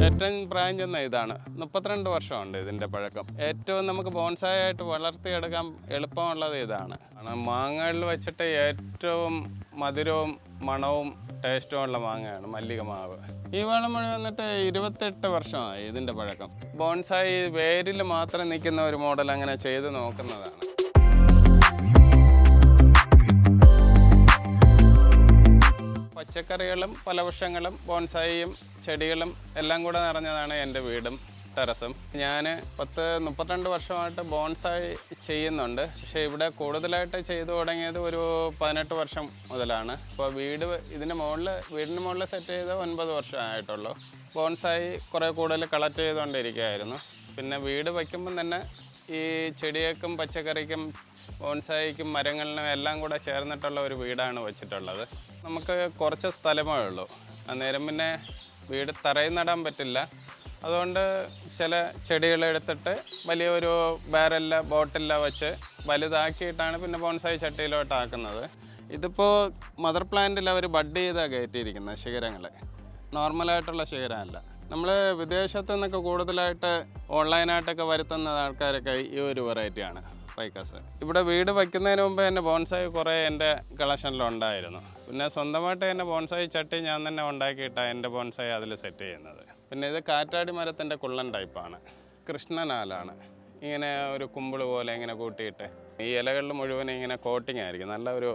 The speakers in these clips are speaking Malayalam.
ഏറ്റവും പ്രായം ചെന്ന ഇതാണ് 32 വർഷമുണ്ട് ഇതിൻ്റെ പഴക്കം. ഏറ്റവും നമുക്ക് ബോൺസായി ആയിട്ട് വളർത്തിയെടുക്കാൻ എളുപ്പമുള്ളത് ഇതാണ്. മാങ്ങകളിൽ വെച്ചിട്ട് ഏറ്റവും മധുരവും മണവും ടേസ്റ്റും ഉള്ള മാങ്ങയാണ് മല്ലിക മാവ്. ഈ വളം മുഴുവൻ വന്നിട്ട് 28 വർഷമായി ഇതിൻ്റെ പഴക്കം. ബോൺസായി വേരിൽ മാത്രം നിൽക്കുന്ന ഒരു മോഡൽ അങ്ങനെ ചെയ്ത് നോക്കുന്നതാണ്. പച്ചക്കറികളും ഫലവൃക്ഷങ്ങളും ബോൺസായിയും ചെടികളും എല്ലാം കൂടെ നിറഞ്ഞതാണ് എൻ്റെ വീടും ടെറസും. ഞാൻ 32 വർഷമായിട്ട് ബോൺസായി ചെയ്യുന്നുണ്ട്. പക്ഷേ ഇവിടെ കൂടുതലായിട്ട് ചെയ്തു തുടങ്ങിയത് ഒരു 18 വർഷം മുതലാണ്. ഇപ്പോൾ വീടിന് മുകളിൽ സെറ്റ് ചെയ്ത് 9 വർഷമായിട്ടുള്ളൂ. ബോൺസായി കുറേ കൂടുതൽ കളക്ട് ചെയ്തുകൊണ്ടിരിക്കുകയായിരുന്നു. പിന്നെ വീട് വയ്ക്കുമ്പം തന്നെ ഈ ചെടികൾക്കും പച്ചക്കറിക്കും ബോൺസായിക്കും മരങ്ങളിനും എല്ലാം കൂടെ ചേർന്നിട്ടുള്ള ഒരു വീടാണ് വെച്ചിട്ടുള്ളത്. നമുക്ക് കുറച്ച് സ്ഥലമേ ഉള്ളൂ. അന്നേരം പിന്നെ വീട് തറയിൽ നടാൻ പറ്റില്ല. അതുകൊണ്ട് ചില ചെടികളെടുത്തിട്ട് വലിയൊരു ബോട്ടിലിൽ വെച്ച് വലുതാക്കിയിട്ടാണ് പിന്നെ ബോൺസായി ചട്ടിയിലോട്ടാക്കുന്നത്. ഇതിപ്പോൾ മദർ പ്ലാന്റിൽ അവർ ബഡ് ചെയ്താണ് കയറ്റിയിരിക്കുന്നത് ശിഖരങ്ങൾ, നോർമലായിട്ടുള്ള ശിഖരമല്ല. നമ്മൾ വിദേശത്തു നിന്നൊക്കെ കൂടുതലായിട്ട് ഓൺലൈനായിട്ടൊക്കെ വരുത്തുന്ന ആൾക്കാരൊക്കെ ഈ ഒരു വെറൈറ്റിയാണ് പൈക്കസ്. ഇവിടെ വീട് വയ്ക്കുന്നതിന് മുമ്പ് തന്നെ ബോൺസായി കുറേ എൻ്റെ കളക്ഷനിലുണ്ടായിരുന്നു. പിന്നെ സ്വന്തമായിട്ട് തന്നെ ബോൺസായി ചട്ടി ഞാൻ തന്നെ ഉണ്ടാക്കിയിട്ടാണ് എൻ്റെ ബോൺസായി അതിൽ സെറ്റ് ചെയ്യുന്നത്. പിന്നെ ഇത് കാറ്റാടി മരത്തിൻ്റെ കുള്ളൻ ടൈപ്പാണ്, കൃഷ്ണനാലാണ്. ഇങ്ങനെ ഒരു കുമ്പിൾ പോലെ ഇങ്ങനെ കൂട്ടിയിട്ട് ഈ ഇലകളിൽ മുഴുവൻ ഇങ്ങനെ കോട്ടിങ് ആയിരിക്കും, നല്ല ഒരു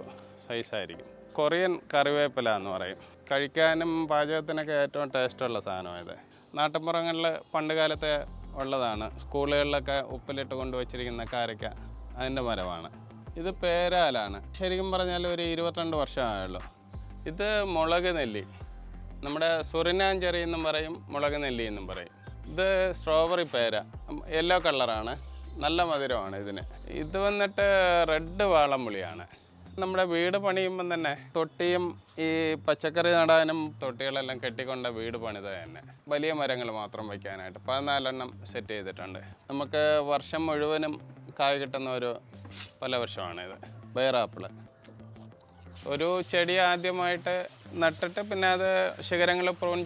സൈസായിരിക്കും. കൊറിയൻ കറിവേപ്പില എന്ന് പറയും. കഴിക്കാനും പാചകത്തിനൊക്കെ ഏറ്റവും ടേസ്റ്റുള്ള സാധനമായത്. നാട്ടിൻപുറങ്ങളിൽ പണ്ട് കാലത്തെ ഉള്ളതാണ്. സ്കൂളുകളിലൊക്കെ ഉപ്പിലിട്ട് കൊണ്ടുവച്ചിരിക്കുന്ന കാരക്ക അതിൻ്റെ മരമാണ്. ഇത് പേരാലാണ്. ശരിക്കും പറഞ്ഞാൽ ഒരു 22 വർഷമായുള്ളൂ. ഇത് മുളക് നെല്ലി, നമ്മുടെ സുറിനാൻ ചെറി എന്നും പറയും, മുളക് നെല്ലി എന്നും പറയും. ഇത് സ്ട്രോബെറി പേര, യെല്ലോ കളറാണ്, നല്ല മധുരമാണ് ഇതിന്. ഇത് വന്നിട്ട് റെഡ് വാളംപുളിയാണ്. നമ്മുടെ വീട് പണിയുമ്പം തന്നെ തൊട്ടിയും ഈ പച്ചക്കറി നടാനും തൊട്ടികളെല്ലാം കെട്ടിക്കൊണ്ട വീട് പണിത് തന്നെ. വലിയ മരങ്ങൾ മാത്രം വയ്ക്കാനായിട്ട് 14 സെറ്റ് ചെയ്തിട്ടുണ്ട്. നമുക്ക് വർഷം മുഴുവനും കായ് കിട്ടുന്ന ഒരു ഫലവൃക്ഷമാണിത്, ബേറാപ്പിള്. ഒരു ചെടി ആദ്യമായിട്ട് നട്ടിട്ട് പിന്നെ അത് ശിഖരങ്ങൾ പ്രൂൺ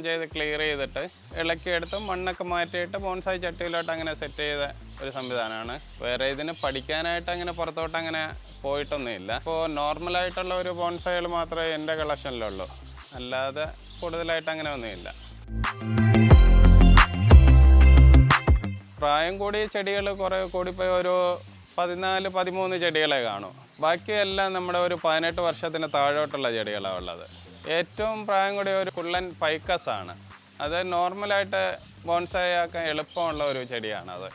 ചെയ്ത് ക്ലിയർ ചെയ്തിട്ട് ഇളക്കിയെടുത്ത് മണ്ണൊക്കെ മാറ്റിയിട്ട് ബോൺസായി ചട്ടിയിലോട്ട് അങ്ങനെ സെറ്റ് ചെയ്ത ഒരു സംവിധാനമാണ്. വേറെ ഇതിന് പഠിക്കാനായിട്ട് അങ്ങനെ പുറത്തോട്ട് അങ്ങനെ പോയിട്ടൊന്നുമില്ല. ഇപ്പോൾ നോർമലായിട്ടുള്ള ഒരു ബോൺസായികൾ മാത്രമേ എൻ്റെ കളക്ഷനിലുള്ളൂ, അല്ലാതെ കൂടുതലായിട്ട് അങ്ങനെ ഒന്നുമില്ല. പ്രായം കൂടിയ ചെടികൾ കുറേ കൂടിപ്പോയി ഒരു 14-13 ചെടികളെ കാണും. ബാക്കിയെല്ലാം നമ്മുടെ ഒരു 18 വർഷത്തിന് താഴോട്ടുള്ള ചെടികളാണ് ഉള്ളത്. ഏറ്റവും പ്രായം കൂടിയ ഒരു കുള്ളൻ പൈക്കസാണ്. അത് നോർമലായിട്ട് ബോൺസായി ആക്കാൻ എളുപ്പമുള്ള ഒരു ചെടിയാണത്.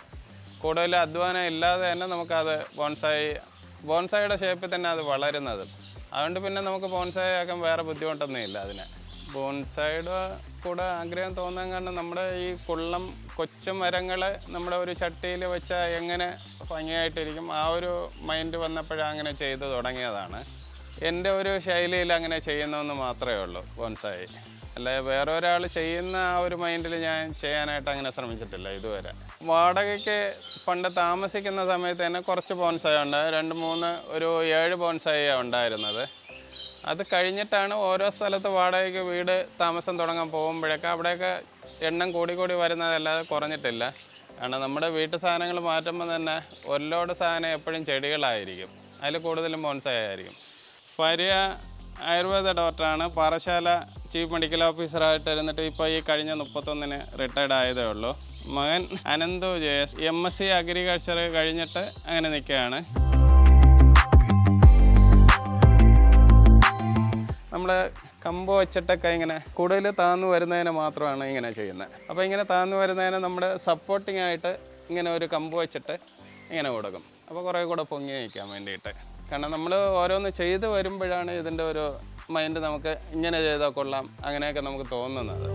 കൂടുതൽ അധ്വാനം ഇല്ലാതെ തന്നെ നമുക്കത് ബോൺസായിയുടെ ഷേപ്പിൽ തന്നെ അത് വളരുന്നത്. അതുകൊണ്ട് പിന്നെ നമുക്ക് ബോൺസായി ആക്കാൻ വേറെ ബുദ്ധിമുട്ടൊന്നുമില്ല അതിന്. ബോൺസായിയുടെ കൂടെ ആഗ്രഹം തോന്നാൻ കാരണം നമ്മുടെ ഈ കുള്ളം കൊച്ചു മരങ്ങൾ നമ്മുടെ ഒരു ചട്ടിയിൽ വെച്ചാൽ എങ്ങനെ ഭംഗിയായിട്ടിരിക്കും, ആ ഒരു മൈൻഡ് വന്നപ്പോഴേ അങ്ങനെ ചെയ്തു തുടങ്ങിയതാണ്. എൻ്റെ ഒരു ശൈലിയിൽ അങ്ങനെ ചെയ്യുന്നതെന്ന് മാത്രമേ ഉള്ളൂ ബോൺസായി. അല്ലെ വേറെ ഒരാൾ ചെയ്യുന്ന ആ ഒരു മൈൻഡിൽ ഞാൻ ചെയ്യാനായിട്ട് അങ്ങനെ ശ്രമിച്ചിട്ടില്ല ഇതുവരെ. വാടകയ്ക്ക് പണ്ട് താമസിക്കുന്ന സമയത്ത് തന്നെ കുറച്ച് ബോൺസായി ഉണ്ടായി, 2-3 ഒരു 7 ബോൺസായിയാണ് ഉണ്ടായിരുന്നത്. അത് കഴിഞ്ഞിട്ടാണ് ഓരോ സ്ഥലത്ത് വാടകയ്ക്ക് വീട് താമസം തുടങ്ങാൻ പോകുമ്പോഴൊക്കെ അവിടെയൊക്കെ എണ്ണം കൂടി വരുന്നതല്ലാതെ കുറഞ്ഞിട്ടില്ല. കാരണം നമ്മുടെ വീട്ടു സാധനങ്ങൾ മാറ്റുമ്പോൾ തന്നെ ഒരു ലോഡ് സാധനം എപ്പോഴും ചെടികളായിരിക്കും, അതിൽ കൂടുതലും ബോൺസായി ആയിരിക്കും. ഭാര്യ ആയുർവേദ ഡോക്ടറാണ്, പാറശാല ചീഫ് മെഡിക്കൽ ഓഫീസറായിട്ട് ഇരുന്നിട്ട് ഇപ്പോൾ ഈ കഴിഞ്ഞ 31-ന് റിട്ടയർഡ് ആയതേ ഉള്ളൂ. മകൻ അനന്തു ജയസ് MSc അഗ്രികൾച്ചർ കഴിഞ്ഞിട്ട് അങ്ങനെ നിൽക്കുകയാണ്. നമ്മൾ കമ്പ് വെച്ചിട്ടൊക്കെ ഇങ്ങനെ കൂടുതൽ താന്നു വരുന്നതിന് മാത്രമാണ് ഇങ്ങനെ ചെയ്യുന്നത്. അപ്പോൾ ഇങ്ങനെ താന്നു വരുന്നതിന് നമ്മുടെ സപ്പോർട്ടിംഗ് ആയിട്ട് ഇങ്ങനെ ഒരു കമ്പ് വെച്ചിട്ട് ഇങ്ങനെ കൊടുക്കും. അപ്പോൾ കുറേ കൂടെ പൊങ്ങി വയ്ക്കാൻ വേണ്ടിയിട്ട്. കാരണം നമ്മൾ ഓരോന്ന് ചെയ്ത് വരുമ്പോഴാണ് ഇതിൻ്റെ ഒരു മൈൻഡ് നമുക്ക് ഇങ്ങനെ ചെയ്താൽ കൊള്ളാം അങ്ങനെയൊക്കെ നമുക്ക് തോന്നുന്നത്.